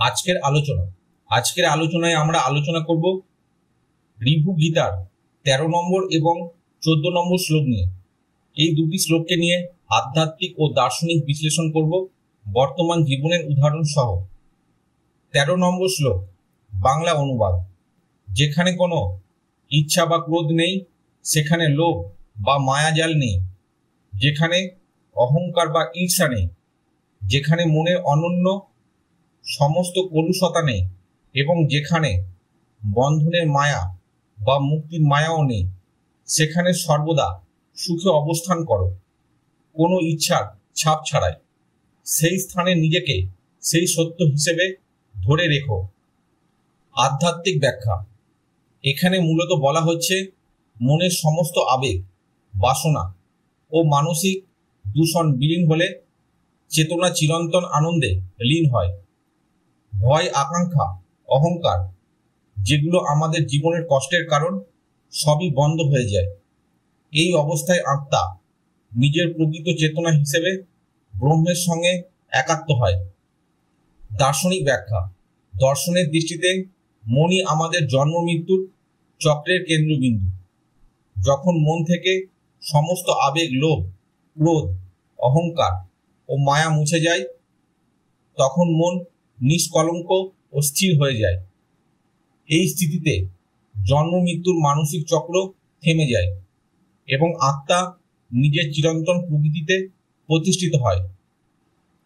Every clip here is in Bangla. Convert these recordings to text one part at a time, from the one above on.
আজকের আলোচনায় আমরা আলোচনা করব ঋভু গীতার 13 নম্বর এবং 14 নম্বর শ্লোক নিয়ে। এই দুটি শ্লোককে নিয়ে আধ্যাত্মিক ও দার্শনিক বিশ্লেষণ করব বর্তমান জীবনের উদাহরণ সহ। 13 নম্বর শ্লোক বাংলা অনুবাদ। যেখানে কোনো ইচ্ছা বা ক্রোধ নেই, সেখানে লোভ বা মায়াজাল নেই। যেখানে অহংকার বা ঈর্ষা নেই, যেখানে মনের অনন্য সমস্ত কলুষতা নেই, এবং যেখানে বন্ধনের মায়া বা মুক্তির মায়াও নেই, সেখানে সর্বদা সুখে অবস্থান করো, কোনো ইচ্ছার ছাপ ছাড়াই। সেই স্থানে নিজেকে সেই সত্য হিসেবে ধরে রেখো। আধ্যাত্মিক ব্যাখ্যা। এখানে মূলত বলা হচ্ছে মনের সমস্ত আবেগ, বাসনা ও মানসিক দূষণ বিলীন হলে চেতনা চিরন্তন আনন্দে লীন হয়। ভয়, আকাঙ্ক্ষা, অহংকার, যেগুলো আমাদের জীবনের কষ্টের কারণ, সবই বন্ধ হয়ে যায়। এই অবস্থায় আত্মা নিজের প্রকৃত চেতনা হিসেবে ব্রহ্মের সঙ্গে একাত্ম হয়। দার্শনিক ব্যাখ্যা। দর্শনের দৃষ্টিতে মনই আমাদের জন্ম মৃত্যুর চক্রের কেন্দ্রবিন্দু। যখন মন থেকে সমস্ত আবেগ, লোভ, ক্রোধ, অহংকার ও মায়া মুছে যায়, তখন মন নিষ্কলঙ্ক ও স্থির হয়ে যায়। এই স্থিতিতে জন্ম মৃত্যুর মানসিক চক্র থেমে যায় এবং আত্মা নিজের চিরন্তন প্রকৃতিতে প্রতিষ্ঠিত হয়।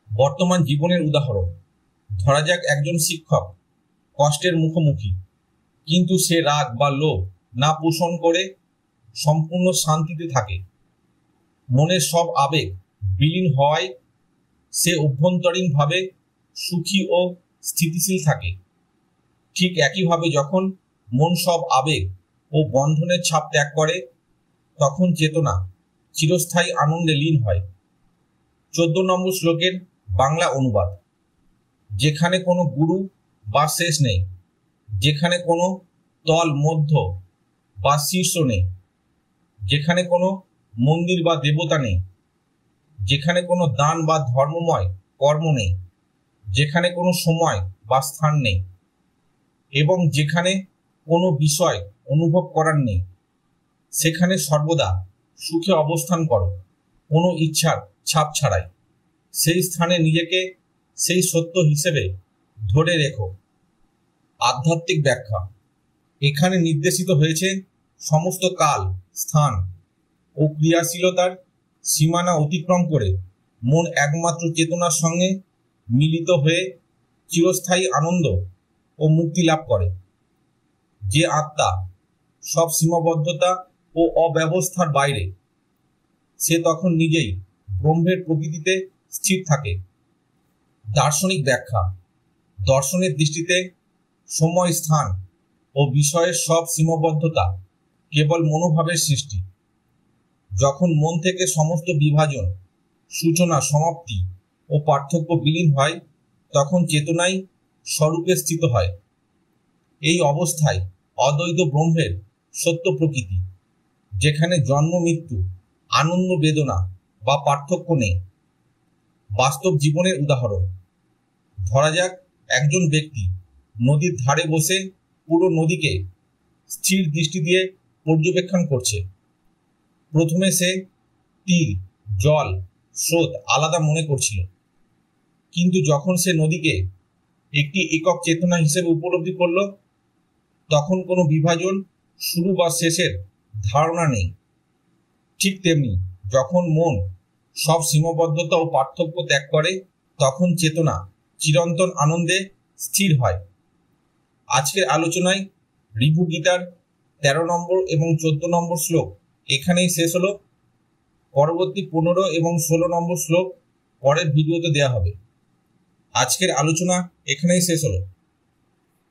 বর্তমান জীবনের উদাহরণ। ধরা যাক একজন শিক্ষক কষ্টের মুখোমুখি, কিন্তু সে রাগ বা লোভ না পোষণ করে সম্পূর্ণ শান্তিতে থাকে। মনের সব আবেগ বিলীন হওয়ায় সে অভ্যন্তরীণভাবে সুখী ও স্থিতিশীল থাকে। ঠিক একইভাবে যখন মন সব আবেগ ও বন্ধনের ছাপ ত্যাগ করে, তখন চেতনা চিরস্থায়ী আনন্দে লীন হয়। 14 নম্বর শ্লোকের বাংলা অনুবাদ। যেখানে কোনো গুরু বা শেষ নেই, যেখানে কোনো তল, মধ্য বা শীর্ষ নেই, যেখানে কোনো মন্দির বা দেবতা নেই, যেখানে কোনো দান বা ধর্মময় কর্ম নেই, যেখানে কোনো সময় বা স্থান নেই, এবং যেখানে কোনো বিষয় অনুভব করার নেই, সেখানে সর্বদা সুখে অবস্থান করো, কোনো ইচ্ছার ছাপ ছাড়াই। সেই স্থানে নিজেকে সেই সত্য হিসেবে ধরে রেখো। আধ্যাত্মিক ব্যাখ্যা। এখানে নির্দেশিত হয়েছে সমস্ত কাল, স্থান ও ক্রিয়াশীলতার সীমানা অতিক্রম করে মন একমাত্র চেতনার সঙ্গে মিলিত হয়ে চিরস্থায়ী আনন্দ ও মুক্তি লাভ করে। যে আত্মা সব সীমাবদ্ধতা ও অব্যবস্থার বাইরে, সে তখন নিজেই ব্রহ্মের প্রকৃতিতে স্থির থাকে। দার্শনিক ব্যাখ্যা। দর্শনের দৃষ্টিতে সময়, স্থান ও বিষয়ের সব সীমাবদ্ধতা কেবল মনোভাবের সৃষ্টি। যখন মন থেকে সমস্ত বিভাজন, সূচনা, সমাপ্তি ও পার্থক্য বিলীন হয়, তখন চেতনাই স্বরূপে স্থিত হয়। এই অবস্থায় অদ্বৈত ব্রহ্মের সত্য প্রকৃতি, যেখানে জন্ম মৃত্যু, আনন্দ, বেদনা বা পার্থক্য নেই। বাস্তব জীবনের উদাহরণ। ধরা যাক একজন ব্যক্তি নদীর ধারে বসে পুরো নদীকে স্থির দৃষ্টি দিয়ে পর্যবেক্ষণ করছে। প্রথমে সে তীর, জল, স্রোত আলাদা মনে করছিল, কিন্তু যখন সে নদীকে একটি একক চেতনা হিসেবে উপলব্ধি করল, তখন কোনো বিভাজন, শুরু বা শেষের ধারণা নেই। ঠিক তেমনি যখন মন সব সীমাবদ্ধতা ও পার্থক্য ত্যাগ করে, তখন চেতনা চিরন্তন আনন্দে স্থির হয়। আজকের আলোচনায় ঋভু গীতার 13 নম্বর এবং 14 নম্বর শ্লোক এখানেই শেষ হলো। পরবর্তী 15 এবং 16 নম্বর শ্লোক পরের ভিডিওতে দেওয়া হবে। আজকের আলোচনা এখানেই শেষ হলো।